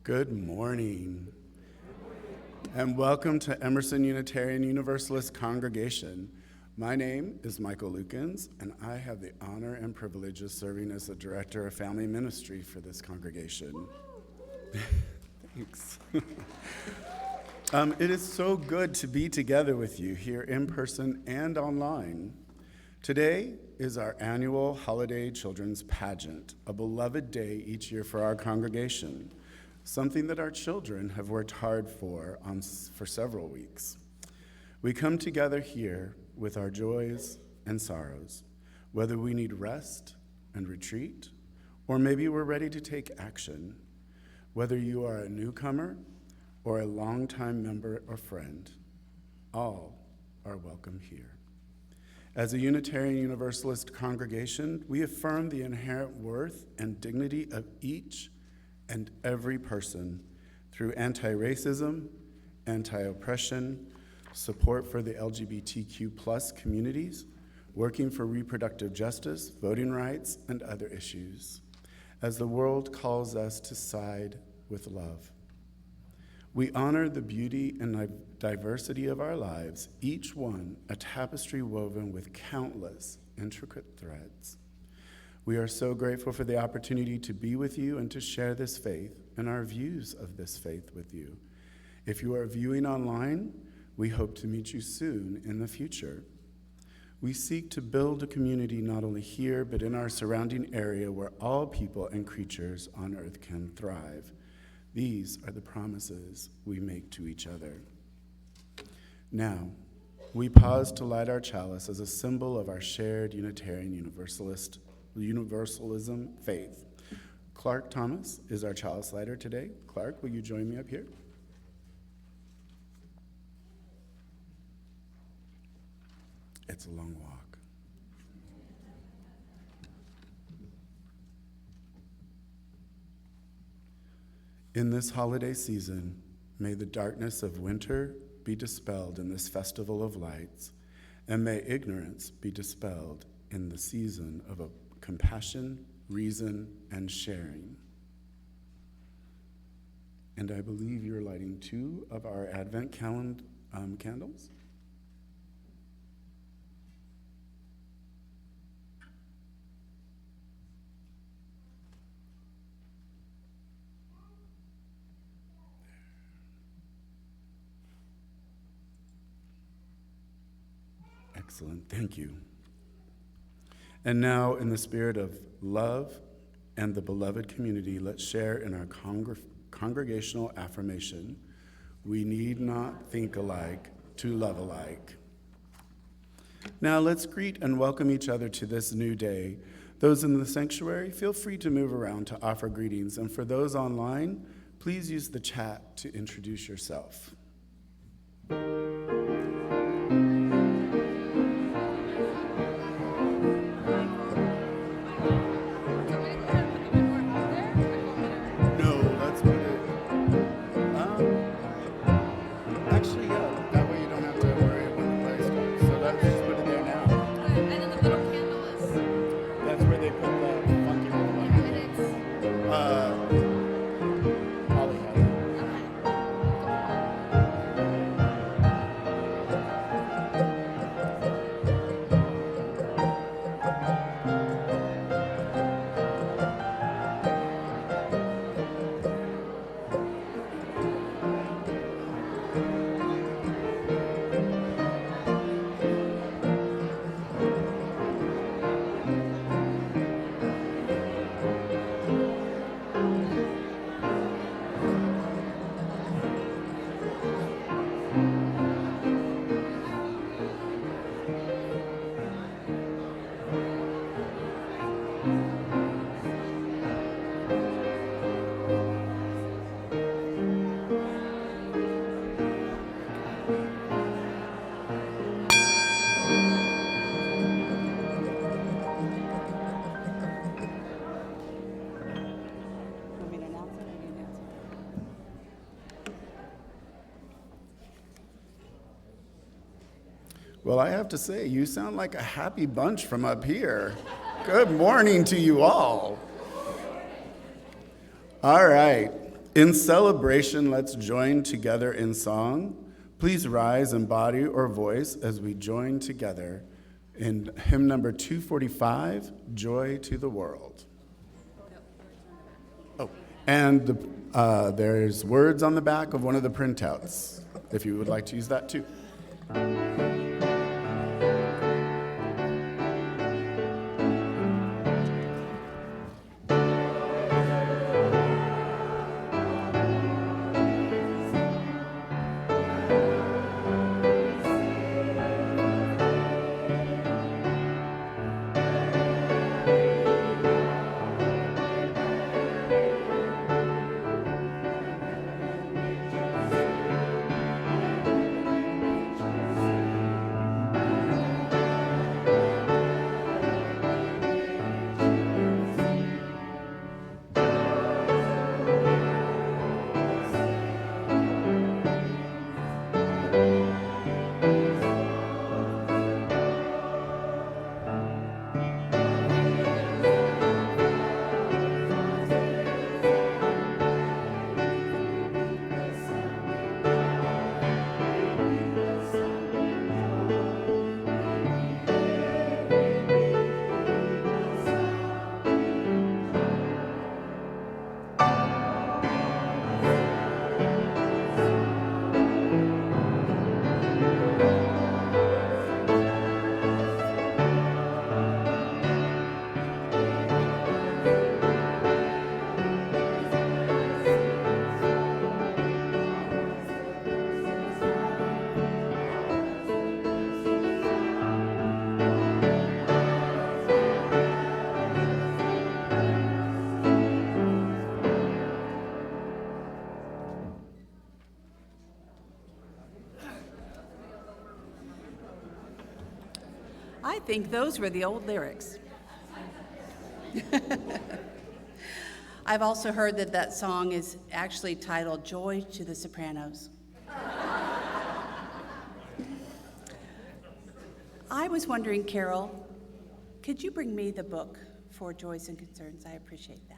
Good morning, and welcome to Emerson Unitarian Universalist Congregation. My name is Michael Lukens, and I have the honor and privilege of serving as the Director of Family Ministry for this congregation. Thanks. It is so good to be together with you here in person and online. Today is our annual holiday children's pageant, a beloved day each year for our congregation, something that our children have worked hard for several weeks. We come together here with our joys and sorrows, whether we need rest and retreat, or maybe we're ready to take action. Whether you are a newcomer or a longtime member or friend, all are welcome here. As a Unitarian Universalist congregation, we affirm the inherent worth and dignity of each and every person through anti-racism, anti-oppression, support for the LGBTQ+ communities, working for reproductive justice, voting rights, and other issues, as the world calls us to side with love. We honor the beauty and diversity of our lives, each one a tapestry woven with countless intricate threads. We are so grateful for the opportunity to be with you and to share this faith and our views of this faith with you. If you are viewing online, we hope to meet you soon in the future. We seek to build a community not only here, but in our surrounding area where all people and creatures on earth can thrive. These are the promises we make to each other. Now, we pause to light our chalice as a symbol of our shared Unitarian Universalism faith. Clark Thomas is our chalice lighter today. Clark, will you join me up here? It's a long walk. In this holiday season, may the darkness of winter be dispelled in this festival of lights, and may ignorance be dispelled in the season of compassion, reason, and sharing. And I believe you're lighting 2 of our Advent candles. Excellent, thank you. And now, in the spirit of love and the beloved community, let's share in our congregational affirmation: we need not think alike to love alike. Now, let's greet and welcome each other to this new day. Those in the sanctuary, feel free to move around to offer greetings. And for those online, please use the chat to introduce yourself. Well, I have to say, you sound like a happy bunch from up here. Good morning to you all. All right. In celebration, let's join together in song. Please rise in body or voice as we join together in hymn number 245, Joy to the World. Oh, and there's words on the back of one of the printouts, if you would like to use that too. I think those were the old lyrics. I've also heard that that song is actually titled Joy to the Sopranos. I was wondering, Carol, could you bring me the book for Joys and Concerns? I appreciate that.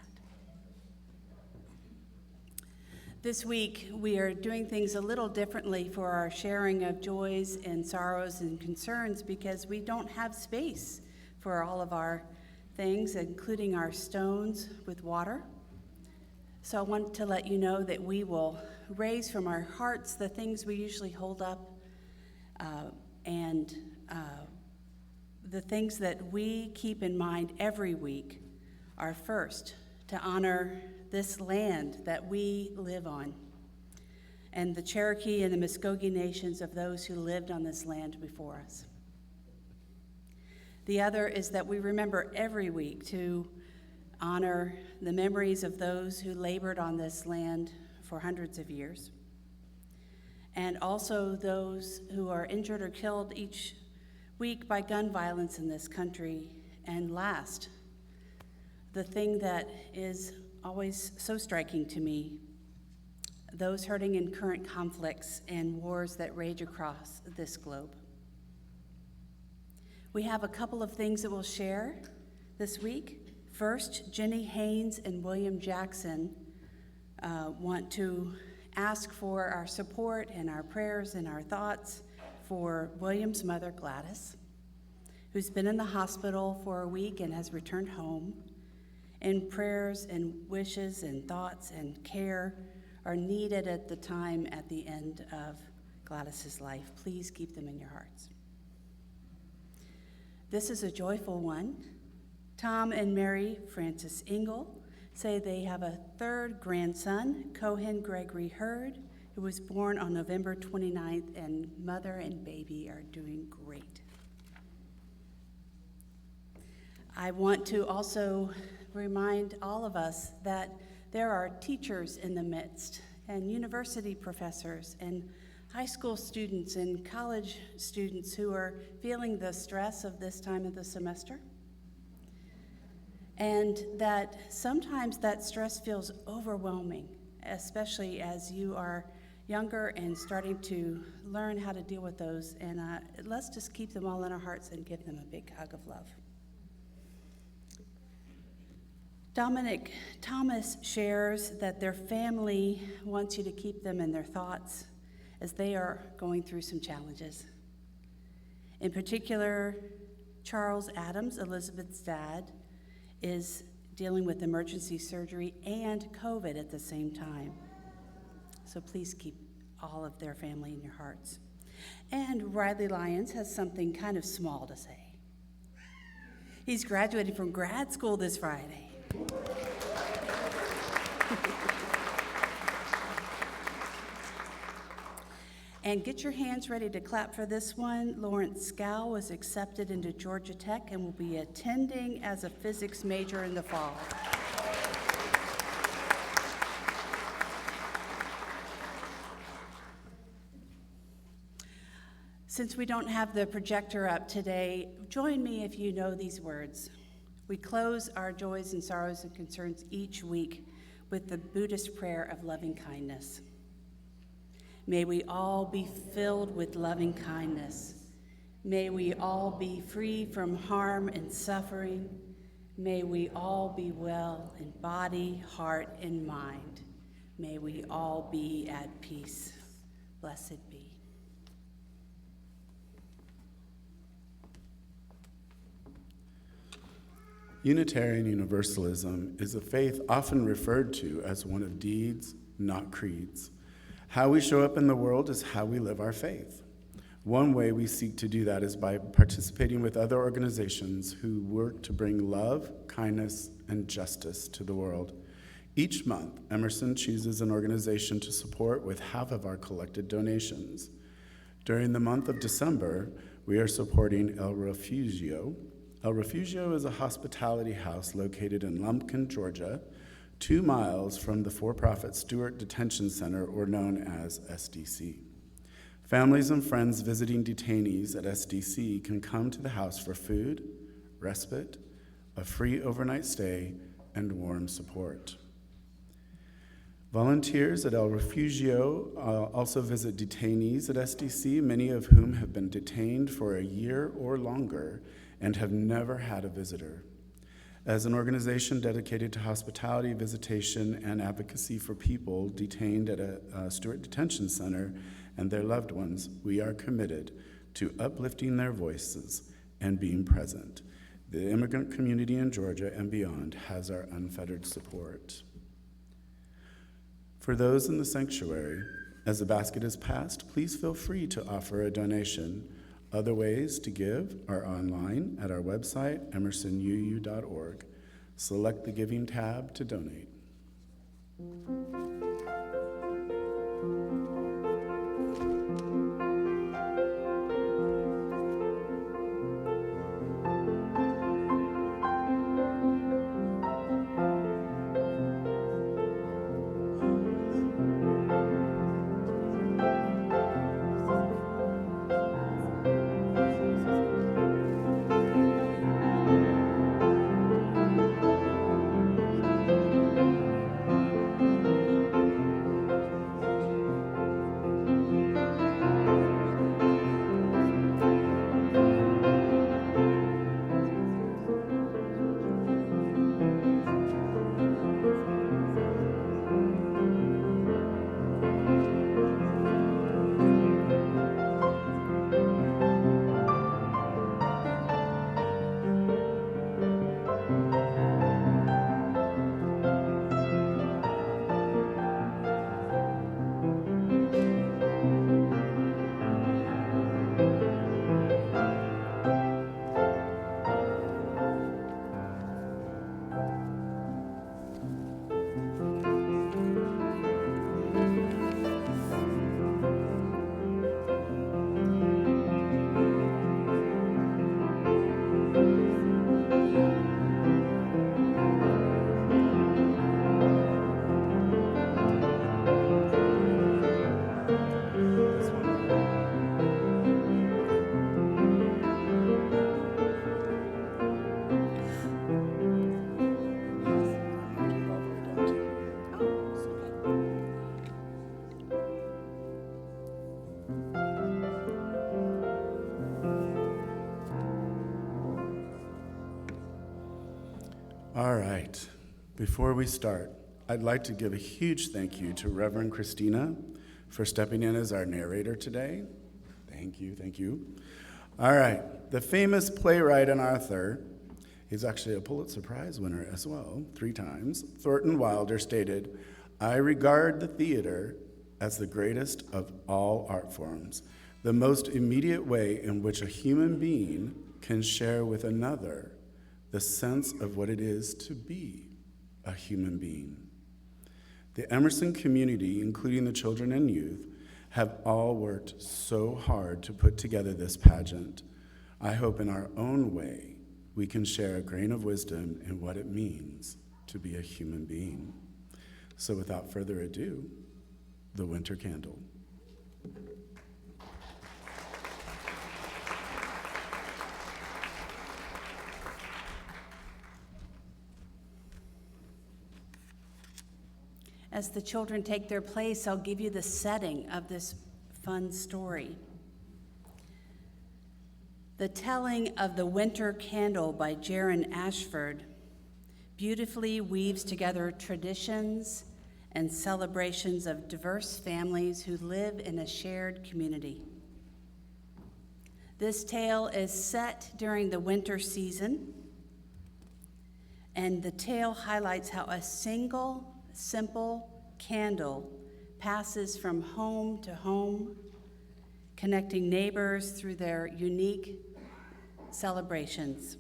This week, we are doing things a little differently for our sharing of joys and sorrows and concerns because we don't have space for all of our things, including our stones with water. So I want to let you know that we will raise from our hearts the things we usually hold up and the things that we keep in mind every week are first to honor this land that we live on, and the Cherokee and the Muskogee nations of those who lived on this land before us. The other is that we remember every week to honor the memories of those who labored on this land for hundreds of years, and also those who are injured or killed each week by gun violence in this country. And last, the thing that is always so striking to me, those hurting in current conflicts and wars that rage across this globe. We have a couple of things that we'll share this week. First, Jenny Haynes and William Jackson want to ask for our support and our prayers and our thoughts for William's mother, Gladys, who's been in the hospital for a week and has returned home. And prayers and wishes and thoughts and care are needed at the time at the end of Gladys's life. Please keep them in your hearts. This is a joyful one. Tom and Mary Francis Engel say they have a third grandson, Cohen Gregory Hurd, who was born on November 29th, and mother and baby are doing great. I want to also remind all of us that there are teachers in the midst, and university professors, and high school students, and college students who are feeling the stress of this time of the semester. And that sometimes that stress feels overwhelming, especially as you are younger and starting to learn how to deal with those. And let's just keep them all in our hearts and give them a big hug of love. Dominic Thomas shares that their family wants you to keep them in their thoughts as they are going through some challenges. In particular, Charles Adams, Elizabeth's dad, is dealing with emergency surgery and COVID at the same time. So please keep all of their family in your hearts. And Riley Lyons has something kind of small to say. He's graduating from grad school this Friday. And get your hands ready to clap for this one. Lawrence Scow was accepted into Georgia Tech and will be attending as a physics major in the fall. Since we don't have the projector up today, join me if you know these words. We close our joys and sorrows and concerns each week with the Buddhist prayer of loving kindness. May we all be filled with loving kindness. May we all be free from harm and suffering. May we all be well in body, heart, and mind. May we all be at peace. Blessed be. Unitarian Universalism is a faith often referred to as one of deeds, not creeds. How we show up in the world is how we live our faith. One way we seek to do that is by participating with other organizations who work to bring love, kindness, and justice to the world. Each month, Emerson chooses an organization to support with half of our collected donations. During the month of December, we are supporting El Refugio. El Refugio is a hospitality house located in Lumpkin, Georgia, 2 miles from the for-profit Stewart Detention Center, or known as SDC. Families and friends visiting detainees at SDC can come to the house for food, respite, a free overnight stay, and warm support. Volunteers at El Refugio also visit detainees at SDC, many of whom have been detained for a year or longer and have never had a visitor. As an organization dedicated to hospitality, visitation, and advocacy for people detained at a Stewart Detention Center and their loved ones, we are committed to uplifting their voices and being present. The immigrant community in Georgia and beyond has our unfettered support. For those in the sanctuary, as the basket is passed, please feel free to offer a donation. Other ways to give are online at our website, emersonuu.org. Select the Giving tab to donate. All right. Before we start, I'd like to give a huge thank you to Reverend Christina for stepping in as our narrator today. Thank you, thank you. All right, the famous playwright and author, he's actually a Pulitzer Prize winner as well, 3 times, Thornton Wilder stated, "I regard the theater as the greatest of all art forms, the most immediate way in which a human being can share with another the sense of what it is to be a human being." The Emerson community, including the children and youth, have all worked so hard to put together this pageant. I hope in our own way we can share a grain of wisdom in what it means to be a human being. So without further ado, the winter candle. As the children take their place, I'll give you the setting of this fun story. The telling of The Winter Candle by Jaron Ashford beautifully weaves together traditions and celebrations of diverse families who live in a shared community. This tale is set during the winter season, and the tale highlights how a single, simple candle passes from home to home, connecting neighbors through their unique celebrations.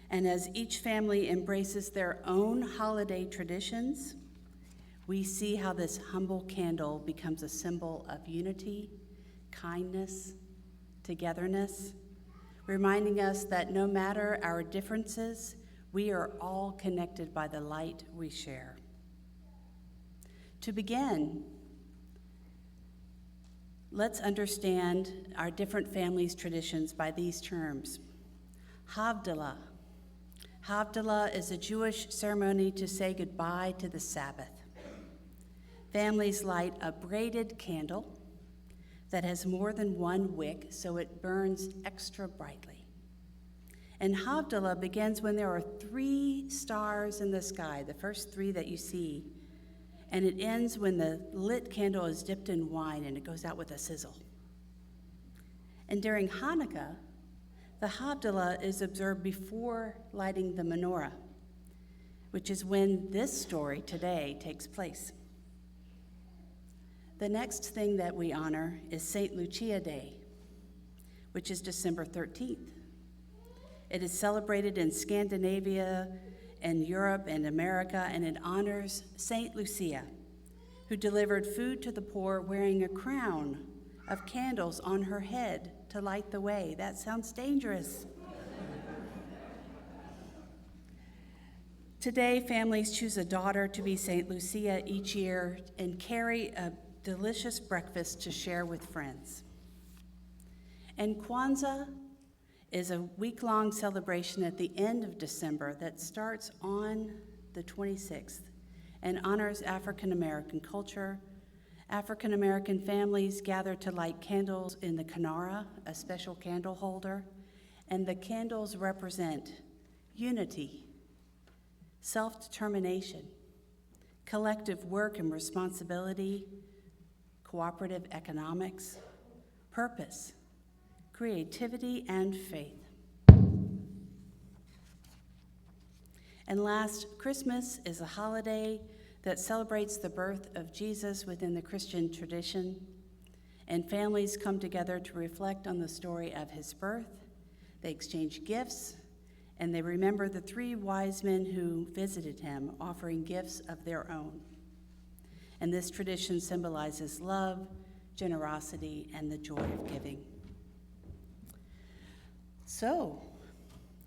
And as each family embraces their own holiday traditions, we see how this humble candle becomes a symbol of unity, kindness, togetherness, reminding us that no matter our differences, we are all connected by the light we share. To begin, let's understand our different families' traditions by these terms. Havdalah. Havdalah is a Jewish ceremony to say goodbye to the Sabbath. Families light a braided candle that has more than one wick, so it burns extra brightly. And Havdalah begins when there are 3 stars in the sky, the first 3 that you see, and it ends when the lit candle is dipped in wine and it goes out with a sizzle. And during Hanukkah, the Havdalah is observed before lighting the menorah, which is when this story today takes place. The next thing that we honor is St. Lucia Day, which is December 13th. It is celebrated in Scandinavia and Europe and America, and it honors St. Lucia, who delivered food to the poor wearing a crown of candles on her head to light the way. That sounds dangerous. Today, families choose a daughter to be St. Lucia each year and carry a delicious breakfast to share with friends. And Kwanzaa is a week-long celebration at the end of December that starts on the 26th and honors African American culture. African American families gather to light candles in the Kinara, a special candle holder, and the candles represent unity, self-determination, collective work and responsibility, cooperative economics, purpose, creativity, and faith. And last, Christmas is a holiday that celebrates the birth of Jesus within the Christian tradition, and families come together to reflect on the story of his birth. They exchange gifts, and they remember the 3 wise men who visited him, offering gifts of their own. And this tradition symbolizes love, generosity, and the joy of giving. So,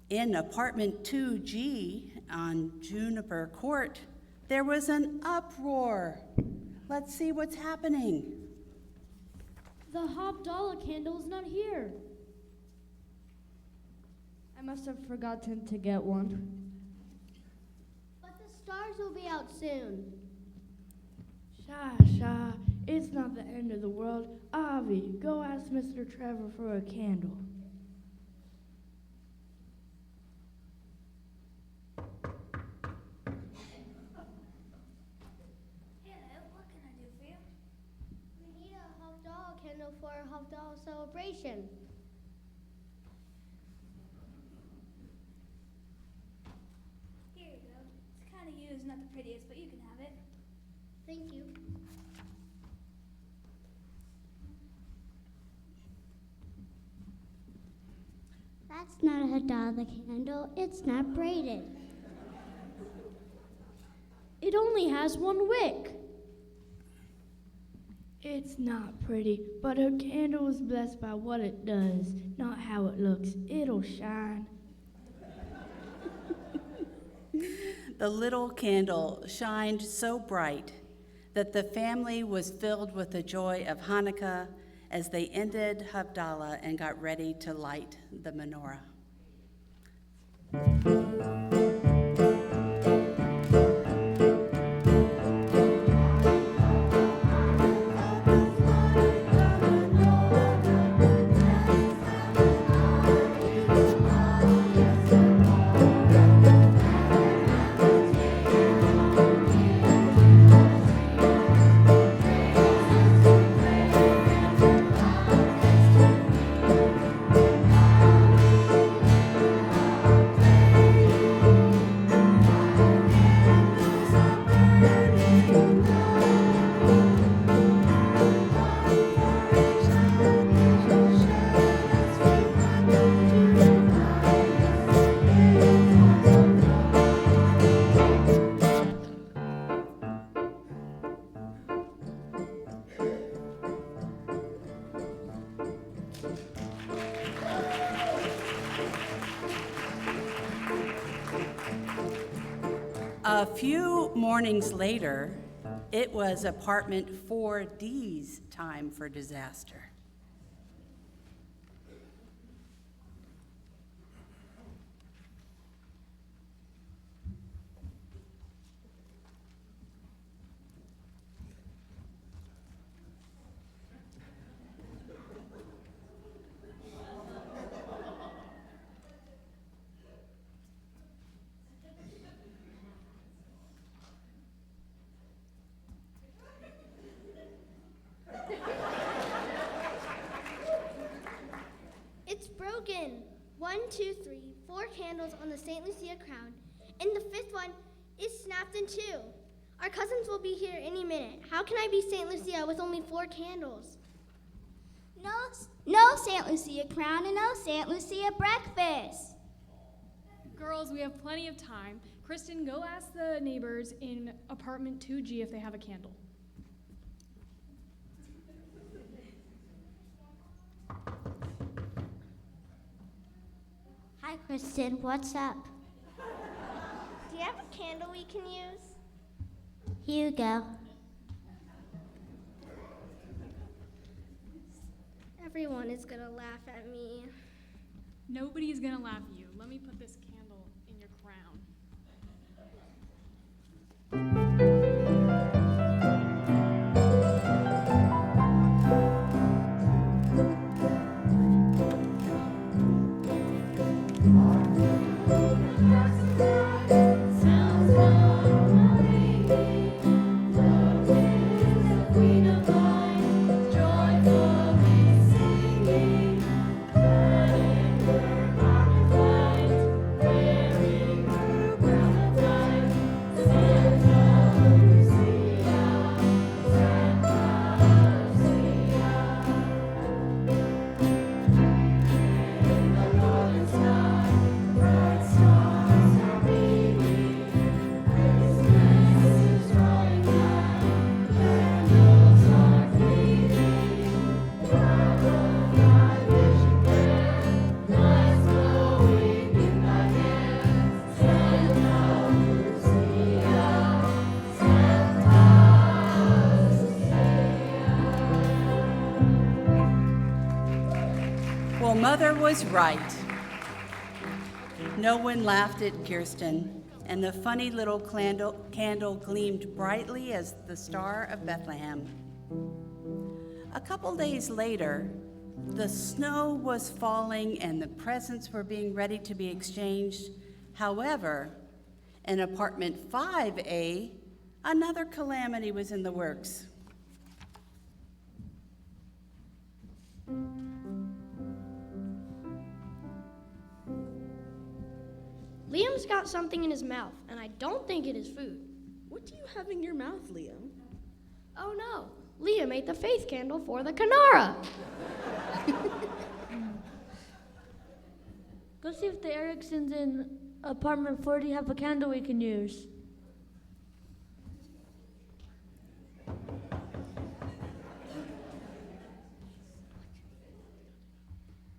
in apartment 2G on Juniper Court, there was an uproar. Let's see what's happening. The Havdalah candle's not here. I must have forgotten to get one. But the stars will be out soon. Sha, it's not the end of the world. Avi, go ask Mr. Trevor for a candle. Havdalah celebration. Here you go. It's kind of used, not the prettiest, but you can have it. Thank you. That's not a Havdalah candle. It's not braided. It only has one wick. It's not pretty, but her candle is blessed by what it does, not how it looks. It'll shine. The little candle shined so bright that the family was filled with the joy of Hanukkah as they ended Havdalah and got ready to light the menorah. A few mornings later, it was apartment 4D's time for disaster. It's broken. 1, 2, 3, 4 candles on the St. Lucia crown, and the 5th one is snapped in 2. Our cousins will be here any minute. How can I be St. Lucia with only 4 candles? No St. Lucia crown and no St. Lucia breakfast. Girls, we have plenty of time. Kristen, go ask the neighbors in apartment 2G if they have a candle. Hi, Kristen. What's up? Do you have a candle we can use? Here you go. Everyone is gonna laugh at me. Nobody's gonna laugh at you. Let me put this candle in your crown. Well, Mother was right. No one laughed at Kirsten, and the funny little candle gleamed brightly as the Star of Bethlehem. A couple days later, the snow was falling and the presents were being ready to be exchanged. However, in apartment 5A, another calamity was in the works. Liam's got something in his mouth, and I don't think it is food. What do you have in your mouth, Liam? Oh no, Liam ate the faith candle for the Canara. Go see if the Ericksons in apartment 40 have a candle we can use.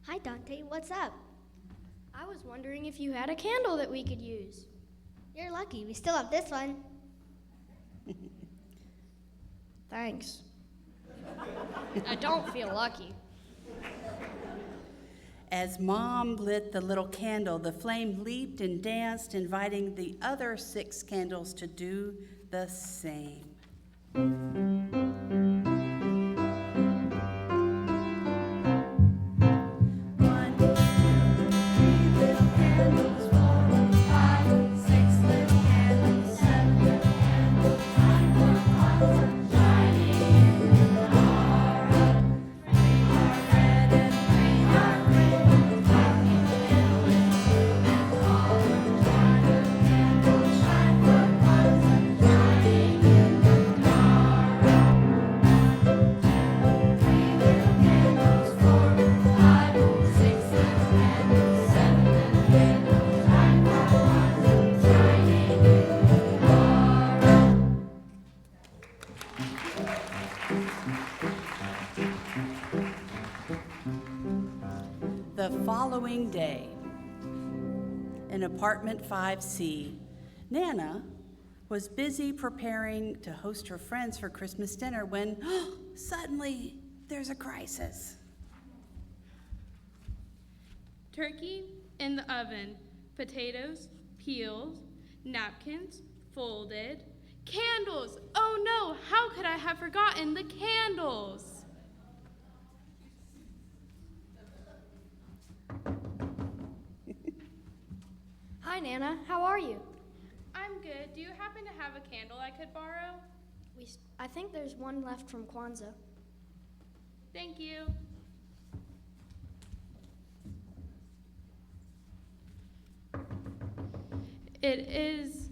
Hi, Dante. What's up? I was wondering if you had a candle that we could use. You're lucky. We still have this one. Thanks. I don't feel lucky. As Mom lit the little candle, the flame leaped and danced, inviting the other 6 candles to do the same. The following day, in apartment 5C, Nana was busy preparing to host her friends for Christmas dinner when suddenly there's a crisis. Turkey in the oven, potatoes, peeled, napkins, folded, candles. Oh no, how could I have forgotten the candles? Hi, Nana. How are you? I'm good. Do you happen to have a candle I could borrow? I think there's one left from Kwanzaa. Thank you. It is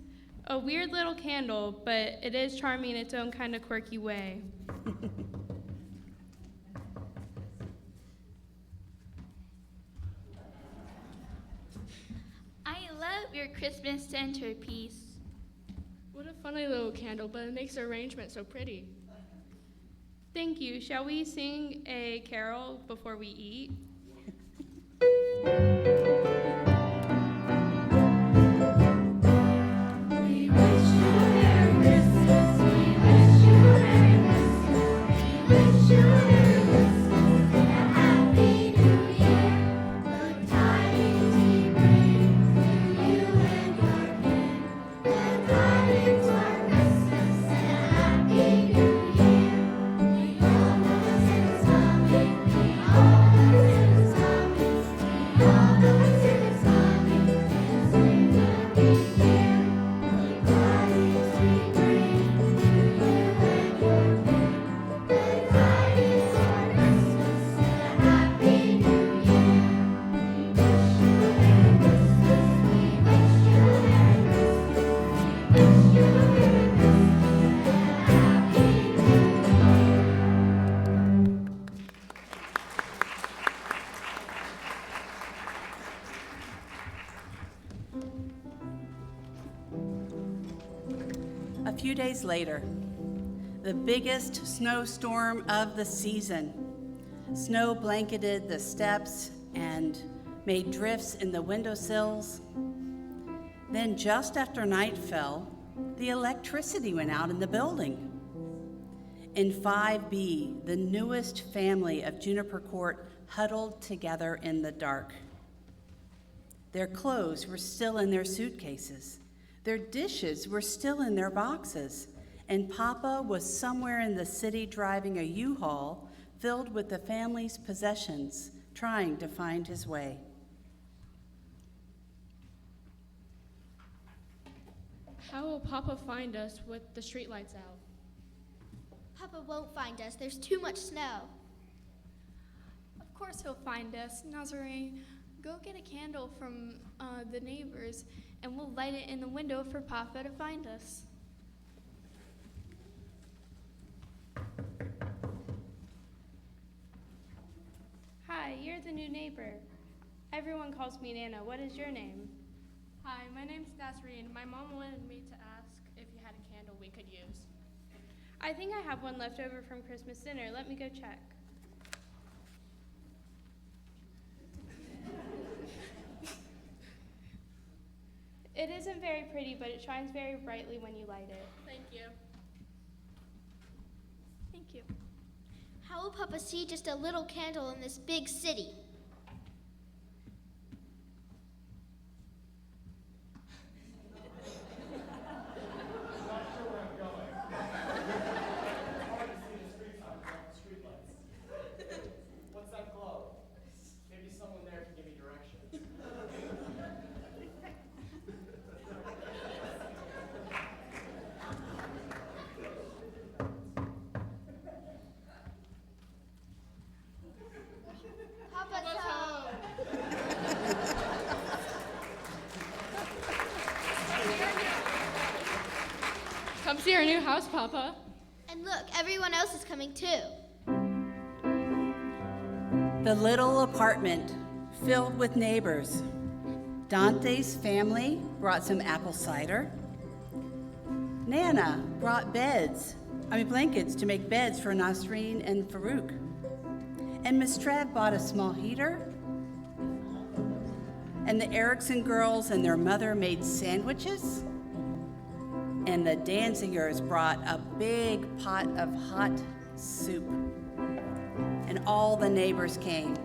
a weird little candle, but it is charming in its own kind of quirky way. I love your Christmas centerpiece. What a funny little candle, but it makes the arrangement so pretty. Thank you. Shall we sing a carol before we eat? A few days later, the biggest snowstorm of the season. Snow blanketed the steps and made drifts in the windowsills. Then just after night fell, the electricity went out in the building. In 5B, the newest family of Juniper Court huddled together in the dark. Their clothes were still in their suitcases. Their dishes were still in their boxes, and Papa was somewhere in the city driving a U-Haul filled with the family's possessions, trying to find his way. How will Papa find us with the streetlights out? Papa won't find us. There's too much snow. Of course he'll find us, Nazarene. Go get a candle from the neighbors, and we'll light it in the window for Papa to find us. Hi, you're the new neighbor. Everyone calls me Nana. What is your name? Hi, my name's Nasreen. My mom wanted me to ask if you had a candle we could use. I think I have one left over from Christmas dinner. Let me go check. It isn't very pretty, but it shines very brightly when you light it. Thank you. Thank you. How will Papa see just a little candle in this big city? What's that glow? Maybe someone there can give me directions. Papa's home. Come see our new house, Papa. And look, everyone else is coming too. The little apartment filled with neighbors. Dante's family brought some apple cider. Nana brought blankets to make beds for Nasreen and Farouk. And Miss Trav bought a small heater. And the Erickson girls and their mother made sandwiches. And the Danzigers brought a big pot of hot soup. And all the neighbors came.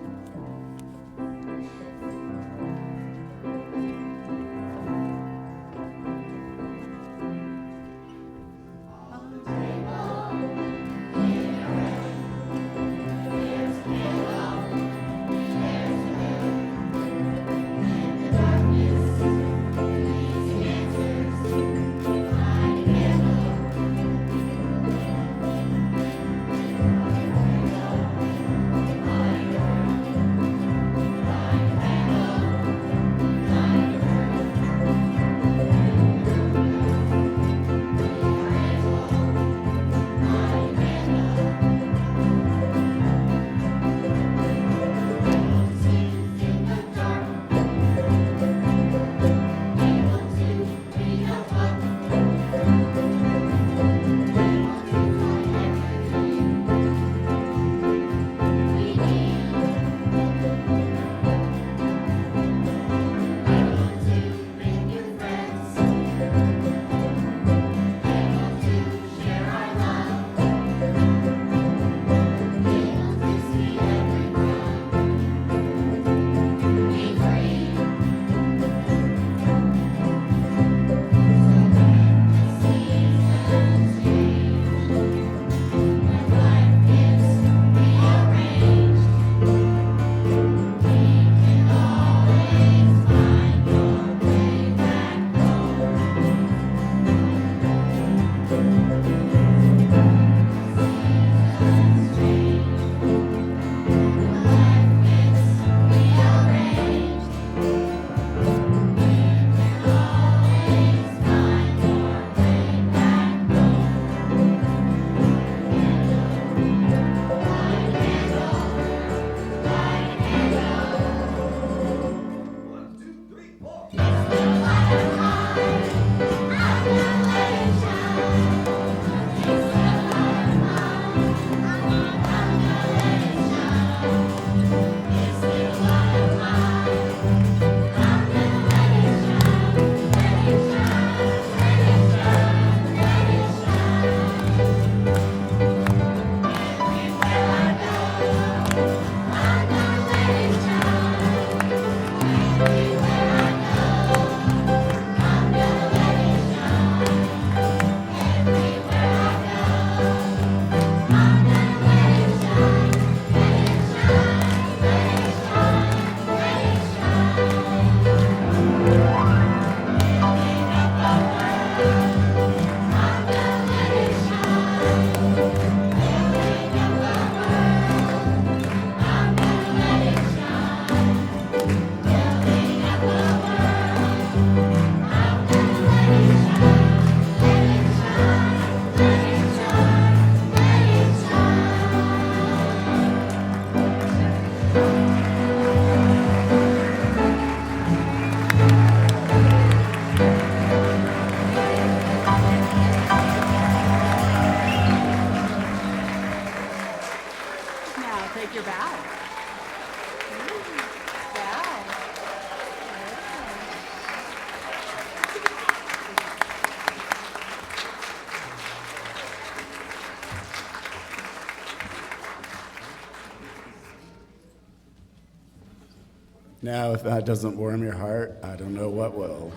Now, if that doesn't warm your heart, I don't know what will.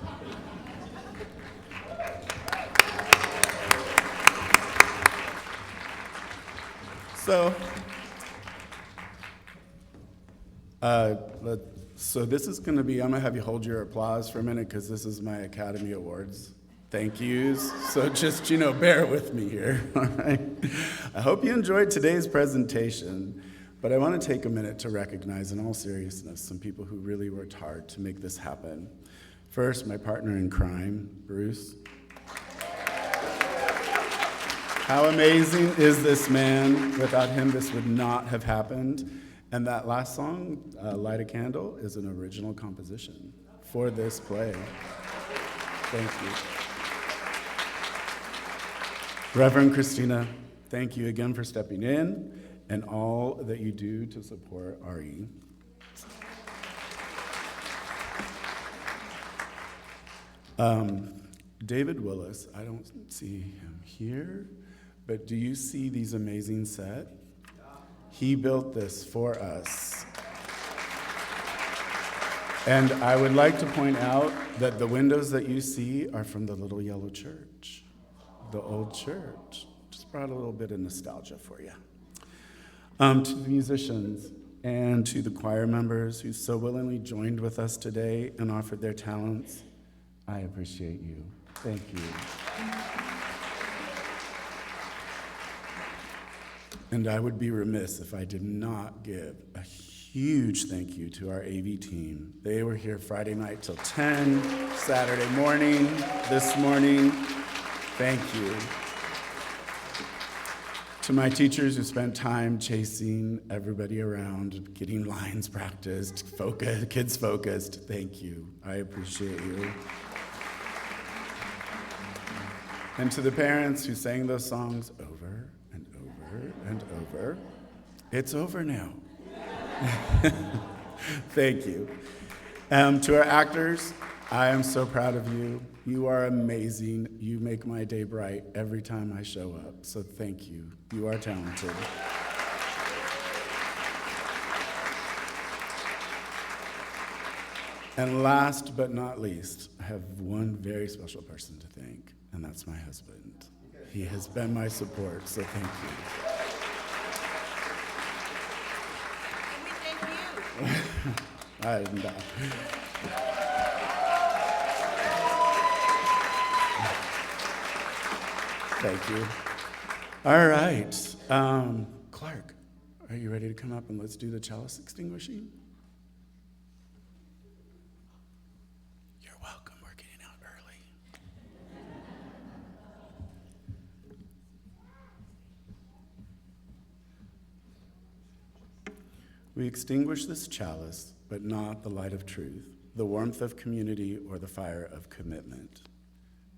So this is going to be, I'm going to have you hold your applause for a minute because this is my Academy Awards thank yous. So just, bear with me here, all right? I hope you enjoyed today's presentation, but I want to take a minute to recognize, in all seriousness, some people who really worked hard to make this happen. First, my partner in crime, Bruce. How amazing is this man? Without him, this would not have happened. And that last song, Light a Candle, is an original composition for this play. Thank you. Reverend Christina, thank you again for stepping in and all that you do to support RE. David Willis, I don't see him here, but do you see these amazing set? He built this for us. And I would like to point out that the windows that you see are from the little yellow church, the old church. Just brought a little bit of nostalgia for you. To the musicians and to the choir members who so willingly joined with us today and offered their talents, I appreciate you. Thank you. And I would be remiss if I did not give a huge thank you to our AV team. They were here Friday night till 10, Saturday morning, this morning. Thank you. To my teachers who spent time chasing everybody around, getting lines practiced, kids focused, thank you. I appreciate you. And to the parents who sang those songs over and over and over, it's over now. Thank you. To our actors, I am so proud of you. You are amazing. You make my day bright every time I show up. So thank you. You are talented. And last but not least, I have one very special person to thank, and that's my husband. He has been my support, so thank you. I didn't die. Thank you. All right. Clark, are you ready to come up and let's do the chalice extinguishing? You're welcome. We're getting out early. We extinguish this chalice, but not the light of truth, the warmth of community, or the fire of commitment.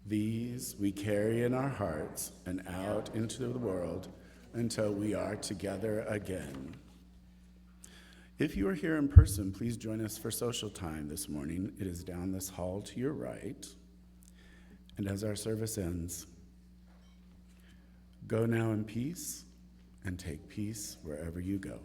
These we carry in our hearts and out into the world until we are together again. If you are here in person, please join us for social time this morning. It is down this hall to your right. And as our service ends, go now in peace and take peace wherever you go.